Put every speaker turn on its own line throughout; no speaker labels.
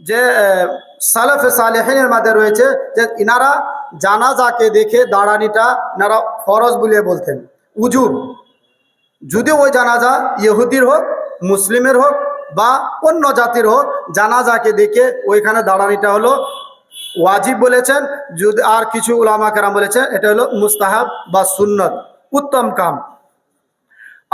যে সালাফে সালেহিনের মধ্যে রয়েছে যে ইনারা জানাজাকে দেখে দাঁড়ানিটা ইনারা ফরজ বলিয়ে বলতেন, উজুব। যদি ওই জানাজা ইহুদির হোক, মুসলিমের হোক বা অন্য জাতির হোক, জানাজাকে দেখে ওইখানে দাঁড়ানিটা হলো ওয়াজিব বলেছেন। যদি আর কিছু উলামা কেরাম বলেছেন এটা হলো মুস্তাহাব বা সুন্নত, উত্তম কাম।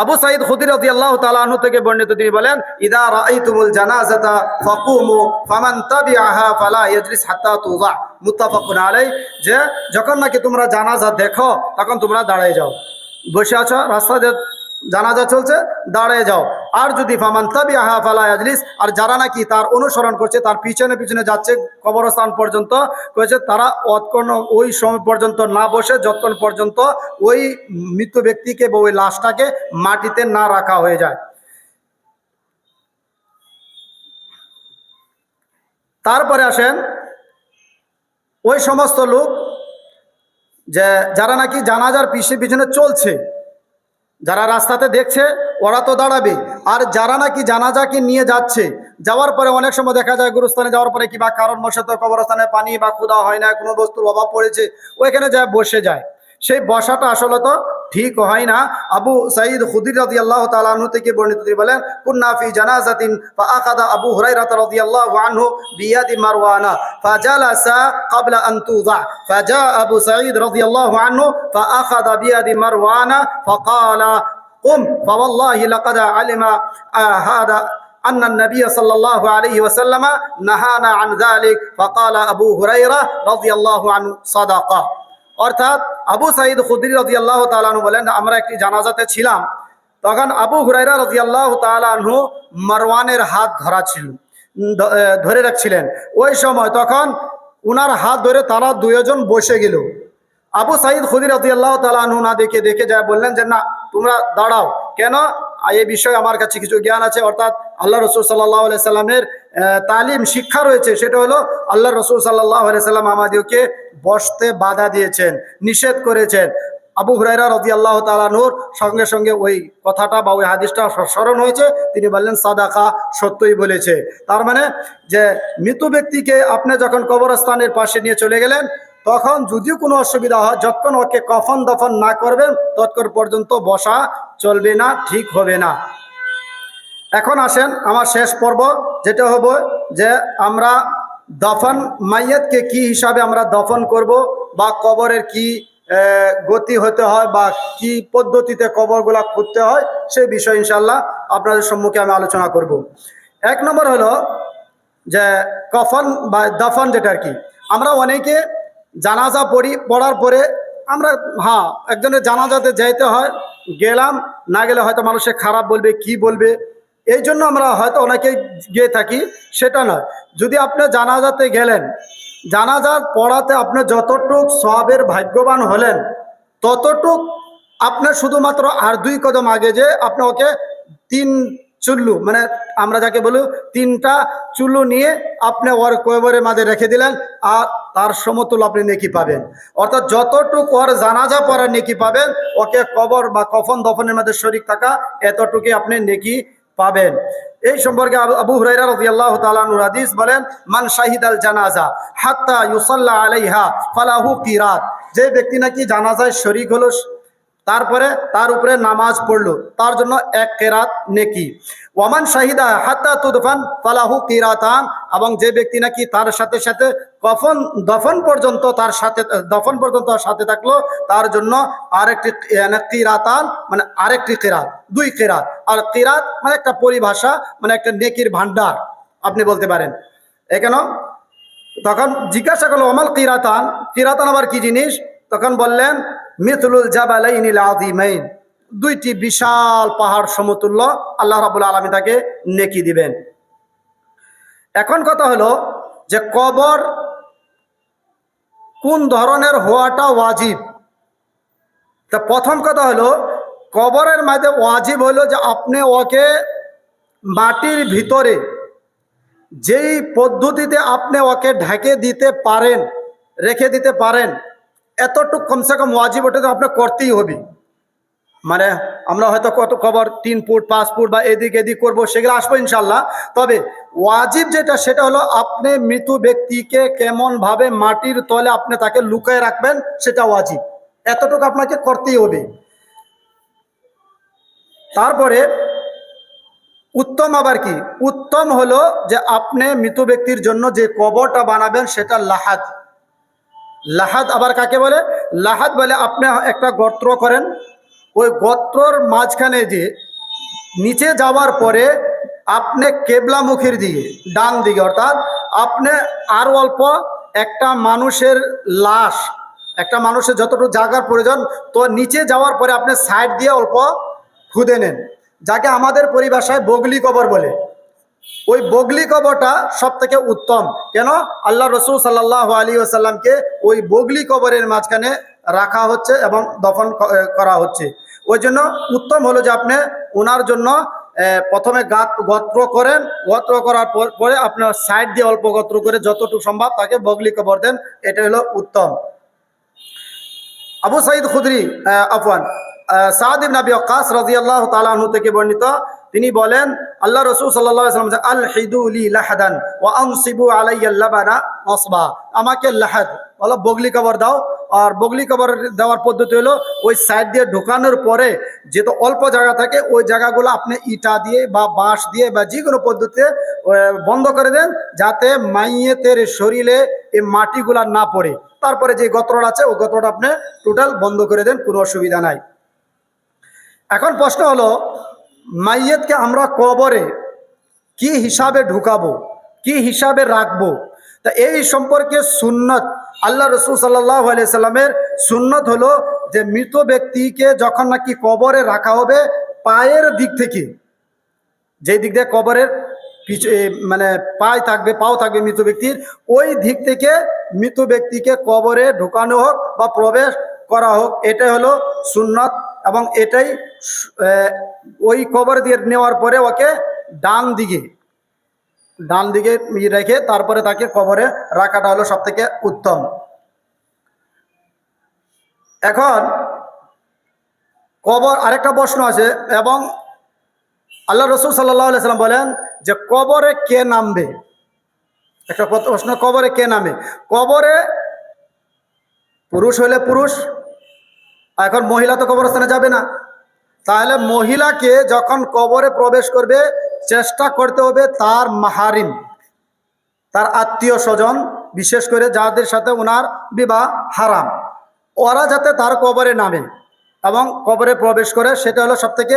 আবু সাঈদ খুদরি রাদিয়াল্লাহু তাআলা আনহু থেকে বর্ণিত, তিনি বলেন, ইদা রাআইতুমুল জানাজাতা ফাকুমু ফামান তাবিআহা ফালা ইয়াজলিস হাত্তা তুযা, মুত্তাফাকুন আলাইহি। যে যখন নাকি তোমরা জানাজা দেখো তখন তোমরা দাঁড়িয়ে যাও, বসে আছো রাস্তায় জানাজা চলছে দাঁড়িয়ে যাও। আর যদি ফামান তাবিআহা ফালা ইয়াজলিস, আর যারা নাকি তার অনুসরণ করছে, তার পিছনে পিছনে যাচ্ছে কবরস্থান পর্যন্ত, কয়েছে তারা অতক্ষণ ওই সময় পর্যন্ত না বসে যতক্ষণ পর্যন্ত ওই মৃত ব্যক্তিকে বা ওই লাশটাকে মাটিতে না রাখা হয়ে যায়। তারপরে আসেন ওই সমস্ত লোক যে যারা নাকি জানাজার পিছনে চলছে, যারা রাস্তাতে দেখছে ওরা তো দাঁড়াবে, আর যারা নাকি জানাজাকে নিয়ে যাচ্ছে, যাওয়ার পরে অনেক সময় দেখা যায় গুরুস্থানে যাওয়ার পরে কিংবা কারণবশত কবরস্থানে পানি বা ক্ষুধা হয় না, কোনো বস্তুর অভাব পড়েছে, ওইখানে যায় বসে যায়। সেই বসাটা আসলে তো ঠিক হয় না। আবু সাঈদ খুদরি রাদিয়াল্লাহু তাআলা আনহু থেকে বর্ণিত, তিনি বলেন, কুন্না ফি জানাজাতিন ফাআখাযা আবু হুরায়রা রাদিয়াল্লাহু আনহু বিয়াদি মারওয়ানা ফাজালাসা ক্বাবলা আন তুযা ফাজা আবু সাঈদ রাদিয়াল্লাহু আনহু ফাআখাযা বিয়াদি মারওয়ানা ফাকালা قم فوالله لقد علم هذا أن النبي صلى الله عليه وسلم نهانا عن ذلك فقال أبو هريرة رضي الله عنه صدقة। অর্থাৎ আবু সাঈদ খুদরি রাদিয়াল্লাহু তাআলা আনহু বলেন, আমরা একটি জানাজাতে ছিলাম, তখন আবু হুরায়রা রাদিয়াল্লাহু তাআলা আনহু মারওয়ানের হাত ধরে রাখছিলেন। ওই সময় তখন উনার হাত ধরে তারা দুইজন বসে গেল। আবু সাঈদ খুদরি রাদিয়াল্লাহু তাআলা আনহু না দেখে যায় বললেন যে না, তোমরা দাঁড়াও। কেন? এই বিষয়ে আমার কাছে কিছু জ্ঞান আছে, অর্থাৎ আল্লাহ রসুল সাল্লাল্লাহু আলাইহি সাল্লামের তালিম শিক্ষা রয়েছে। সেটা হলো আল্লাহ রসুল সাল্লাল্লাহু আলাইহি সাল্লাম আমাদেরকে বসতে বাধা দিয়েছেন, নিষেধ করেছেন। আবু হুরায়রা রাদিয়াল্লাহু তাআলা আনহুর সঙ্গে সঙ্গে ওই কথাটা বা ওই হাদিসটা স্মরণ হয়েছে। তিনি বললেন সাদাকা, সত্যই বলেছে। তার মানে যে মৃত ব্যক্তিকে আপনি যখন কবরস্থানের পাশে নিয়ে চলে গেলেন, তখন যদিও কোনো অসুবিধা হয়, যতক্ষণ ওকে কফন দফন না করবেন ততক্ষণ পর্যন্ত বসা চলবে না, ঠিক হবে না। এখন আসেন আমার শেষ পর্ব, যেটা হবে যে আমরা দফন মাইয়াতকে কি হিসাবে আমরা দফন করব, বা কবরের কি গতি হতে হয় বা কি পদ্ধতিতে কবরগুলা খুঁড়তে হয়, সেই বিষয় ইনশাল্লাহ আপনাদের সম্মুখে আমি আলোচনা করব। এক নম্বর হলো যে কফন বা দফন, যেটা আর কি আমরা অনেকে জানাজা পড়ার পরে আমরা একজনের জানাজাতে যাইতে হয়, গেলাম, না গেলে হয়তো মানুষে খারাপ বলবে, কি বলবে, এই জন্য আমরা হয়তো অনেকে গিয়ে থাকি। সেটা নয়। যদি আপনি জানাজাতে গেলেন, জানাজার পড়াতে আপনি যতটুক সওয়াবের ভাগ্যবান হলেন, ততটুক আপনার শুধুমাত্র আর 2 কদম আগে যে আপনি ওকে 3 চুল্লু, মানে আমরা যাকে বলি 3টা চুল্লু নিয়ে আপনি ওর কবরের মাঝে রেখে দিলেন, আর তার সমতুল আপনি নেকি পাবেন। অর্থাৎ যতটুকু ওর জানাজা পড়ার নেকি পাবেন, ওকে কবর বা কফন দফনের মধ্যে শরীক থাকা এতটুকুই আপনি নেকি পাবেন। এই সম্পর্কে আবু হুরায়রা রাদিয়াল্লাহু তাআলা আনহু হাদিস বলেন, মান শাহিদাল জানাজা হাত্তা ইউসাল্লা আলাইহা ফালাহু কিরাত। যে ব্যক্তি নাকি জানাজায় শরীক হলো, তারপরে তার উপরে নামাজ পড়লো, তার জন্য 1 কিরাত নেকি। ওয়ামান শাহিদা হাত্তা তুদফান ফালাহু কিরাতান। এবং যে ব্যক্তি নাকি তার সাথে সাথে দফন পর্যন্ত তার সাথে থাকলো, তার জন্য আরেকটি কিরাতান, মানে আরেকটি কিরাত, 2 কিরাত। আর কিরাত মানে একটা পরিভাষা, মানে একটা নেকির ভান্ডার আপনি বলতে পারেন। এখানে তখন জিজ্ঞাসা করলো ওমাল কিরাতান, কিরাতান আবার কি জিনিস? তখন বললেন মিথলুল জাবালাইনিল আযীমাইন, 2টি বিশাল পাহাড় সমতুল্য আল্লাহ রাব্বুল আলামিন তাকে নেকি দিবেন। এখন কথা হলো যে কবর কোন ধরনের হওয়াটা ওয়াজিব। তা প্রথম কথা হলো, কবরের মধ্যে ওয়াজিব হলো যে আপনি ওকে মাটির ভিতরে যেই পদ্ধতিতে আপনি ওকে ঢেকে দিতে পারেন, রেখে দিতে পারেন, এতটুকু কমসে কম ওয়াজিব ওটা তো আপনার করতেই হবে। মানে আমরা হয়তো কত কবর 3 ফুট 5 ফুট বা এদিক এদিক করবো, সেগুলো আসবো ইনশাল্লাহ। তবে ওয়াজিব যেটা সেটা হলো আপনি মৃত ব্যক্তিকে কেমন ভাবে মাটির তলে আপনি তাকে লুকায় রাখবেন, সেটা ওয়াজিব, এতটুকু আপনাকে করতেই হবে। তারপরে উত্তম আবার কি, উত্তম হলো যে আপনি মৃত ব্যক্তির জন্য যে কবরটা বানাবেন সেটা লাহাদ। লাহাদ আবার কাকে বলে? লাহাদ বলে আপনি একটা গর্ত করেন, ওই গর্তর মাঝখানে যে নিচে যাওয়ার পরে আপনি কেবলামুখীর দিকে, ডান দিকে, অর্থাৎ আপনি আর অল্প একটা মানুষের লাশ, একটা মানুষের যতটুকু জায়গার প্রয়োজন, তো নিচে যাওয়ার পরে আপনি সাইড দিয়ে অল্প খুদে নেন, যাকে আমাদের পরিভাষায় বগলি কবর বলে। ওই বগলি কবরটা সব থেকে উত্তম। কেন? আল্লাহ রসুল সাল্লাল্লাহু আলাইহি ওয়াসাল্লামকে ওই বগলি কবরের মাঝখানে রাখা হচ্ছে এবং দফন করা হচ্ছে। ওই জন্য উত্তম হলো যে আপনি ওনার জন্য প্রথমে গত্র করেন, গত্র করার পরে আপনার সাইড দিয়ে অল্প গত্র করে যতটুকু সম্ভব তাকে বগলি কবর দেন, এটা হলো উত্তম। আবু সাঈদ খুদরি আফওয়ান সাদ ইবনে আবি ওয়াক্কাস রাদিয়াল্লাহু তাআলা আনহু থেকে বর্ণিত, তিনি বলেন আল্লাহ রাসূল সাল্লাল্লাহু আলাইহি ওয়াসাল্লাম আল হিদু লি লাহাদান ওয়া আনসিবু আলাইয়া লাবানা নাসবা, আমাকে লাহাদ বলো বগলি কবর দাও। আর বগলি কবর দেওয়ার পদ্ধতি হলো ওই সাইড দিয়ে ঢোকানোর পরে যেহেতু অল্প জায়গা থাকে, ওই জায়গাগুলো আপনি ইটা দিয়ে বা বাঁশ দিয়ে বা যে কোনো পদ্ধতিতে বন্ধ করে দেন, যাতে মাইয়েতের শরীরে এই মাটিগুলা না পড়ে। তারপরে যে গত্রটা আছে ওই গত্রটা আপনি টোটাল বন্ধ করে দেন, কোনো অসুবিধা নাই। এখন প্রশ্ন হলো, মাইয়েতকে আমরা কবরে কি হিসাবে ঢুকাবো, কি হিসাবে রাখবো? তা এই সম্পর্কে সুন্নত, আল্লাহ রসুল সাল্লাল্লাহু আলাইহি সাল্লামের সুন্নত হলো যে মৃত ব্যক্তিকে যখন নাকি কবরে রাখা হবে, পায়ের দিক থেকে, যে দিক দিয়ে কবরের মানে পাও থাকবে মৃত ব্যক্তির, ওই দিক থেকে মৃত ব্যক্তিকে কবরে ঢুকানো হোক বা প্রবেশ করা হোক, এটা হলো সুন্নত। এবং এটাই ওই কবর দিয়ে নেওয়ার পরে ওকে ডান দিকে রেখে তারপরে তাকে কবরে রাখাটা হলো সব থেকে উত্তম। এখন কবর আরেকটা প্রশ্ন আছে, এবং আল্লাহ রসুল সাল্লাল্লাহু আলাইহি সাল্লাম বলেন যে কবরে কে নামবে, একটা প্রশ্ন, কবরে কে নামে? কবরে পুরুষ হলে পুরুষ, এখন মহিলা তো কবরস্থানে যাবে না, তাহলে মহিলাকে যখন কবরে প্রবেশ করবে চেষ্টা করতে হবে তার মাহারিম, তার আত্মীয় স্বজন, বিশেষ করে যাদের সাথে ওনার বিবাহ হারাম, ওরা যাতে তার কবরে নামে এবং কবরে প্রবেশ করে, সেটা হলো সব থেকে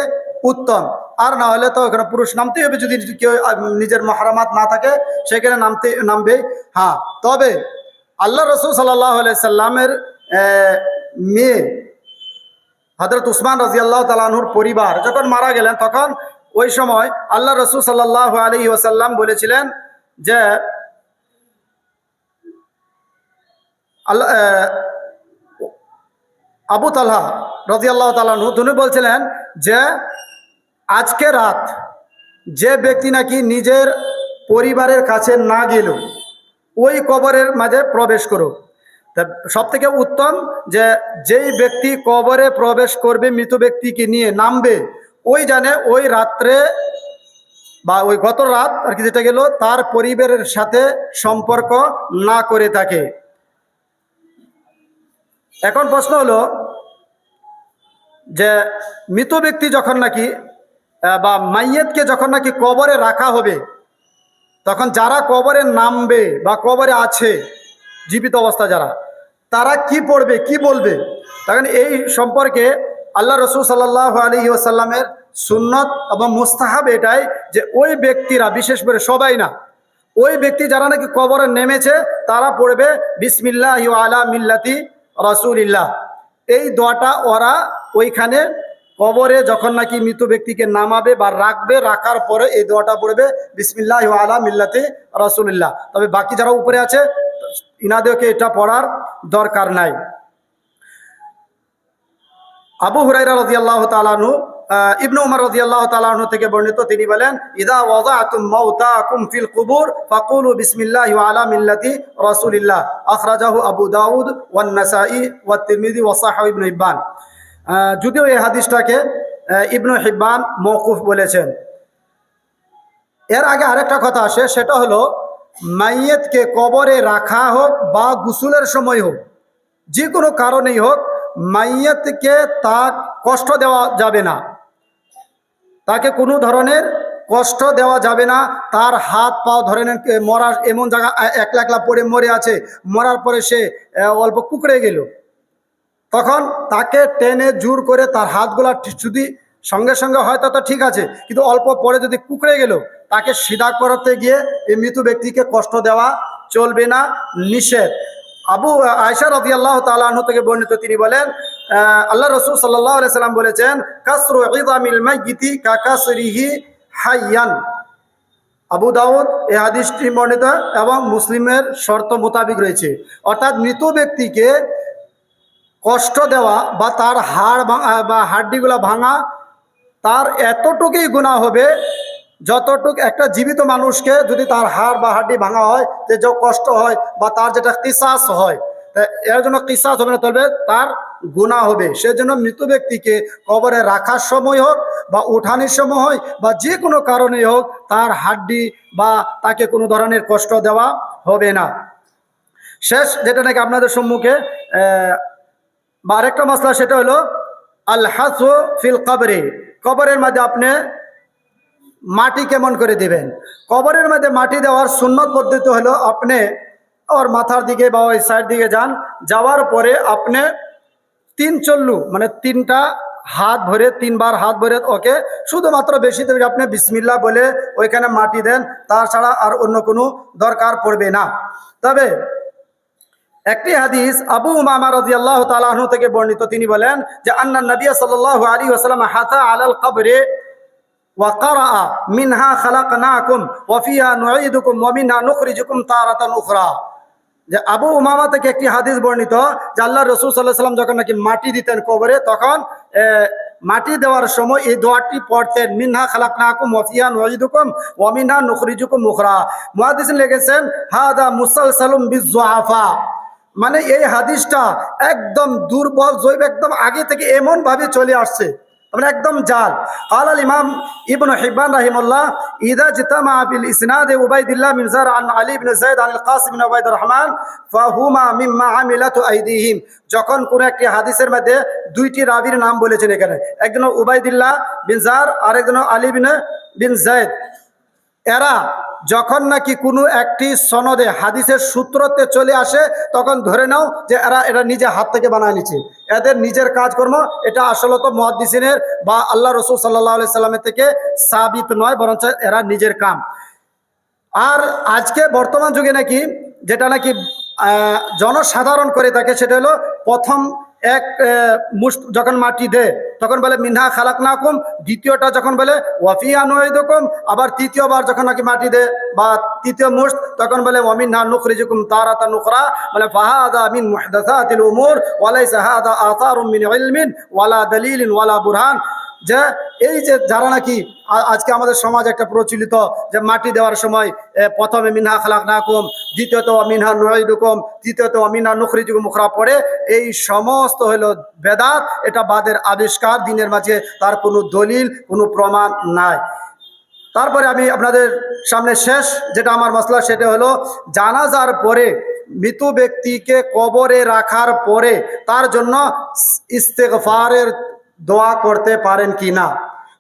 উত্তম। আর না হলে তো ওখানে পুরুষ নামতেই হবে, যদি কেউ নিজের মাহরামাত না থাকে সেখানে নামবে। হ্যাঁ, তবে আল্লাহ রসুল সাল্লাল্লাহু আলাইহি সাল্লামের মেয়ে হযরত উসমান রাদিয়াল্লাহু তাআলা আনহুর পরিবার যখন মারা গেলেন, তখন ওই সময় আল্লাহ রসুল সাল্লাল্লাহু আলাইহি ওয়াসাল্লাম বলেছিলেন যে আল্লাহ আবু তালহা রাদিয়াল্লাহু তাআলা আনহু তিনি বলছিলেন যে আজকে রাত যে ব্যক্তি নাকি নিজের পরিবারের কাছে না গেল, ওই কবরের মাঝে প্রবেশ করো। তা সব থেকে উত্তম যে যেই ব্যক্তি কবরে প্রবেশ করবে, মৃত ব্যক্তিকে নিয়ে নামবে, ওই জানে ওই রাত্রে বা ওই গত রাত আর কি যেটা গেল, তার পরিবারের সাথে সম্পর্ক না করে থাকে। এখন প্রশ্ন হলো যে মৃত ব্যক্তি যখন নাকি বা মাইয়েতকে যখন নাকি কবরে রাখা হবে, তখন যারা কবরে নামবে বা কবরে আছে জীবিত অবস্থা যারা, তারা কি পড়বে, কি বলবে? তখন এই সম্পর্কে আল্লাহ রসুল সাল্লাল্লাহু আলাইহি ওয়াসাল্লামের সুন্নত এবং মুস্তাহাব এটাই যে ওই ব্যক্তিরা, বিশেষ করে সবাই না, ওই ব্যক্তি যারা নাকি কবরে নেমেছে তারা পড়বে বিসমিল্লাহি আলা মিল্লাতি রাসূলিল্লাহ। এই দোয়াটা ওরা ওইখানে কবরে যখন নাকি মৃত ব্যক্তিকে নামাবে বা রাখবে, রাখার পরে এই দোয়াটা পড়বে বিসমিল্লাহি আলা মিল্লাতি রাসূলিল্লাহ। তবে বাকি যারা উপরে আছে ইনাদেরকে এটা পড়ার দরকার নাই। আবু হুরায়রা রাদিয়াল্লাহু তাআলা আনহু, ইবনে উমর রাদিয়াল্লাহু তাআলা আনহু থেকে বর্ণিত, তিনি বলেন ইযা ওয়াযাতুম মাউতাকুম ফিল কুবুর ফাকুলু বিসমিল্লাহি ওয়া আলা মিল্লাতি রাসূলিল্লাহ, আখরাজাহু আবু দাউদ ওয়ান নাসাঈ ওয়াত তিরমিজি ওয়া সাহাহু ইবনে হিব্বান। যদিও এই হাদিসটাকে ইবনে হিব্বান মওকুফ বলেছেন। এর আগে আরেকটা কথা আসে, সেটা হলো মাইয়েতকে কবরে রাখা হোক বা গোসলের সময় হোক, যে কোনো কারণেই হোক, মাইয়েতকে তা কষ্ট দেওয়া যাবে না, তাকে কোনো ধরনের কষ্ট দেওয়া যাবে না। তার হাত পাও ধরে নেন, মরার এমন জায়গা একলা একলা পড়ে মরে আছে, মরার পরে সে অল্প কুকড়ে গেল, তখন তাকে টেনে জোর করে তার হাতগুলা যদি সঙ্গে সঙ্গে হয়তো তো ঠিক আছে, কিন্তু অল্প পরে যদি কুকড়ে গেল, তাকে সিধা করাতে গিয়ে এই মৃত ব্যক্তিকে কষ্ট দেওয়া চলবে না, নিষেধ। আবু আয়েশা রাদিয়াল্লাহু তাআলা আনহা থেকে বর্ণিত, তিনি বলেন আল্লাহ রাসূল সাল্লাল্লাহু আলাইহি সাল্লাম বলেছেন, কাসরু ইযামিল মাইয়িতি কাকাসরিহি হাইয়ান। আবু দাউদ এই হাদিসটি বর্ণিত এবং মুসলিমের শর্ত মোতাবিক রয়েছে। অর্থাৎ মৃত ব্যক্তিকে কষ্ট দেওয়া বা তার হাড় বা হাড্ডিগুলা ভাঙা, তার এতটুকুই গুনাহ হবে যতটুক একটা জীবিত মানুষকে যদি তার হাড় বা হাড্ডি ভাঙা হয়, যে কষ্ট হয় বা তার যেটা কিসাস হয়, এর জন্য কিসাস হবে না, তবে তার গুনাহ হবে। সেজন্য মৃত ব্যক্তিকে কবরে রাখার সময় হোক বা উঠানির সময় হয় বা যে কোনো কারণেই হোক, তার হাড্ডি বা তাকে কোনো ধরনের কষ্ট দেওয়া হবে না। শেষ যেটা নাকি আপনাদের সম্মুখে বা আরেকটা মশলা, সেটা হলো আল হাসু ফিল কবরে। কবরের মধ্যে আপনি মাটি কেমন করে দিবেন? কবরের মধ্যে মাটি দেওয়ার সুন্নত পদ্ধতি হলো, আপনি ওর মাথার দিকে বা ওই সাইড দিকে যান, যাওয়ার পরে আপনি তিন চল্লু মানে তিনটা হাত ভরে, তিনবার হাত ভরে ওকে শুধুমাত্র বেশি দেবে আপনি বিসমিল্লাহ বলে ওইখানে মাটি দেন, তাছাড়া আর অন্য কোনো দরকার পড়বে না। তবে একটি হাদিস আবু উমামা রাদিয়াল্লাহু তাআলা আনহু থেকে বর্ণিত, তিনি বলেন যে আন্না নবী সাল্লাল্লাহু আলাইহি ওয়াসাল্লাম হাতা আলাল কবরে ওয়া ক্বারা মিনহা খালাকনাকুম ওয়া ফিহা নুঈদুকুম ওয়া মিনহা নুখরিজুকুম তারাতান উখরা। যে আবু উমামা থেকে একটি হাদিস বর্ণিত যে আল্লাহ রাসূল সাল্লাল্লাহু আলাইহি ওয়াসাল্লাম যখন নাকি মাটি দিতেন কবরে, তখন মাটি দেওয়ার সময় এই দোয়াটি পড়তেন, মিনহা খালাকনাকুম ওয়া ফিহা নুঈদুকুম ওয়া মিনহা নুখরিজুকুম উখরা। মুহাদ্দিসিন লিখেছেন হাদা মুসালসালুম বিযুআফা, মানে এই হাদিসটা একদম দুর্বল, জৈব, একদম আগে থেকে এমন ভাবে চলে আসছে, মানে একদম জাল। قال الامام ابن حبان رحمه الله اذا اجتمع بالاسناد عبيد الله بن زر عن علي بن زيد عن القاسم بن عبيد الرحمن فهما مما عملت ايديهم। যখন কোন একটি হাদিসের মধ্যে দুইটি রাবীর নাম বলেছেন, এখানে একজন উবাইদুল্লাহ বিন জার আর একজন আলী বিন যায়েদ, এরা যখন নাকি কোনো একটি সনদে হাদিসের সূত্রতে চলে আসে, তখন ধরে নাও যে এরা নিজে হাত থেকে বানায় নিচ্ছে, এদের নিজের কাজকর্ম, এটা আসলত মুহাদ্দিসিনের বা আল্লাহ রাসূল সাল্লাল্লাহু আলাইহি সাল্লামের থেকে সাবিত নয়, বরঞ্চ এরা নিজের কাম। আর আজকে বর্তমান যুগে নাকি যেটা নাকি জনসাধারণ করে থাকে, সেটা হলো প্রথম এক যখন মাটি দেয় তখন বলে মিনহা খালাকনাকুম, দ্বিতীয়টা যখন বলে ওয়া ফিহা নুঈদুকুম, আবার তৃতীয়বার যখন নাকি মাটি দেয় বা তৃতীয় মুশত তখন বলে ওয়া মিনহা নুখরিজুকুম তারাতান উখরা। মানে ফাহাদা মিন মুহদাসাতিল উমুর ওয়া লাইসা হাদা আথারুম মিন ইলমিন ওয়ালা দালিলিন ওয়ালা বুরহান। যে এই যে যারা নাকি আজকে আমাদের সমাজ একটা প্রচলিত যে মাটি দেওয়ার সময় প্রথমে মিনহা খালাকনাকুম, দ্বিতীয়ত মিনহা নুঈদুকুম, তৃতীয়ত মিনহা নুখরিজুকুম উখরা পড়ে, এই সমস্ত হলো বেদাত, এটা বাদের আবিষ্কার, দিনের মাঝে তার কোনো দলিল, কোনো প্রমাণ নাই। তারপরে আমি আপনাদের সামনে শেষ যেটা আমার মাসলা, সেটা হলো জানাজার পরে মৃত ব্যক্তিকে কবরে রাখার পরে তার জন্য ইস্তেগফারের দোয়া করতে পারেন কি না।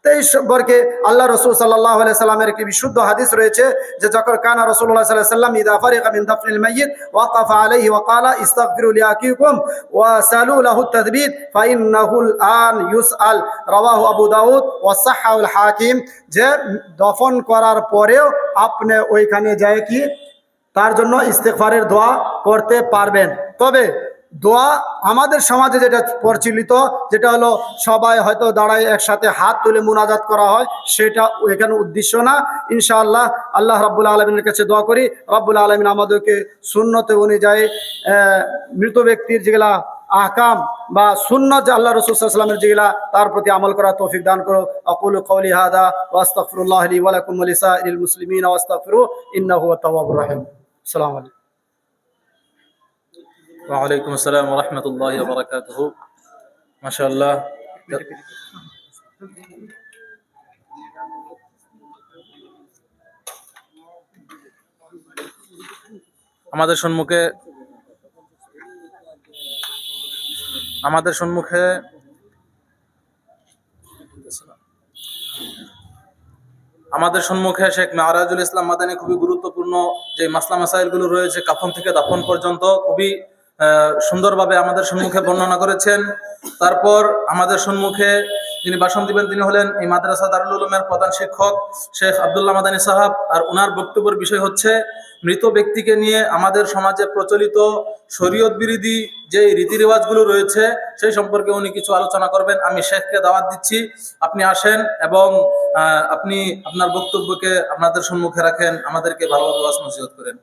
তো এই সম্পর্কে আল্লাহ রাসূল সাল্লাল্লাহু আলাইহি সাল্লামের একটি বিশুদ্ধ হাদিস রয়েছে যে যখন কানা রাসূলুল্লাহ সাল্লাল্লাহু আলাইহি সাল্লাম ইযা ফারিগা মিন দাফনিল মাইয়িত ওয়াকাফা আলাইহি ওয়া ক্বালা ইস্তাগফিরু লিআকিকুম ওয়া সালু লাহু তাথবীত ফাইন্নাহুল আন ইউসআল, রাওয়াহু আবু দাউদ ওয়া সাহহাহুল হাকিম। যে দফন করার পরেও আপনি ওইখানে যায় কি তার জন্য ইস্তেগফারের দোয়া করতে পারবেন। তবে দোয়া আমাদের সমাজে যেটা প্রচলিত, যেটা হলো সবাই হয়তো দাঁড়ায় একসাথে হাত তুলে মুনাজাত করা হয়, সেটা এখানে উদ্দেশ্য না। ইনশাআল্লাহ আল্লাহ রাব্বুল আলামিনের কাছে দোয়া করি, রাব্বুল আলামিন আমাদেরকে সুন্নতে অনুযায়ী মৃত ব্যক্তির যেগুলা আহকাম বা সুন্নাত যে আল্লাহ রাসূল সাল্লাল্লাহু আলাইহি ওয়াসাল্লামের যেগুলা, তার প্রতি আমল করার তৌফিক দান করো। আকুলু কওলি হাদা ওয়া আস্তাগফিরুল্লাহ লি ওয়া লাকুম ওয়া লিসাইরিল মুসলিমিন ওয়া আস্তাগফিরু ইন্নাহু হুয়াত তাওয়াবুর রহিম। আসসালামু আলাইকুম।
ওয়ালাইকুম আসসালাম ওয়া রাহমাতুল্লাহি ওয়া বারাকাতুহু। মাশাআল্লাহ। আমাদের সম্মুখে আমাদের সম্মুখে আমাদের সম্মুখে শেখ মেহরাজুল ইসলাম মাদানী খুবই গুরুত্বপূর্ণ যে মাসলা মাসাইলগুলো রয়েছে কাফন থেকে দাফন পর্যন্ত খুবই সুন্দরভাবে আমাদের সম্মুখে বর্ণনা করেছেন। তারপর আমাদের সম্মুখে যিনি ভাষণ দিবেন তিনি হলেন এই মাদ্রাসা দারুল উলুমের প্রধান শিক্ষক শেখ আব্দুল্লাহ মাদানী সাহাব। আর ওনার বক্তব্যের বিষয় হচ্ছে মৃত ব্যক্তিকে নিয়ে আমাদের সমাজে প্রচলিত শরীয়ত বিরোধী যে রীতি রেওয়াজগুলো রয়েছে সেই সম্পর্কে উনি কিছু আলোচনা করবেন। আমি শেখকে দাওয়াত দিচ্ছি, আপনি আসেন এবং আপনি আপনার বক্তব্যকে আপনাদের সম্মুখে রাখেন, আমাদেরকে ভালোভাবে ওয়াজ নসিহত করেন।